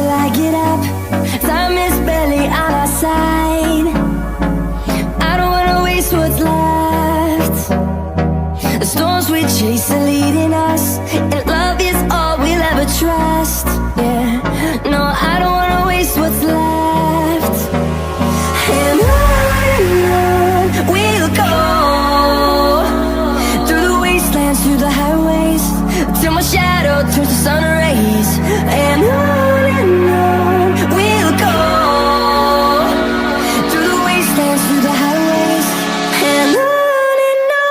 till I get up. Time is barely on our side. I don't wanna waste what's left. The storms we chase are leading us, and love is all we'll ever trust. Yeah, no, I don't wanna waste what's left. And on we'll go, through the wastelands, through the highways, till my shadow turns to sun rays. And on we'll go, through the wastelands, through the highways, and on we'll go.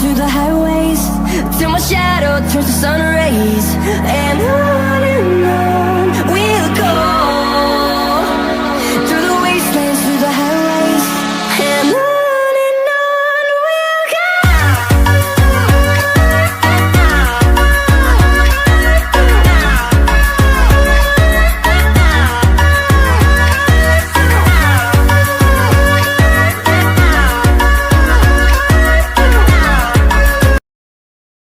Through the highways, till my shadow turns to sun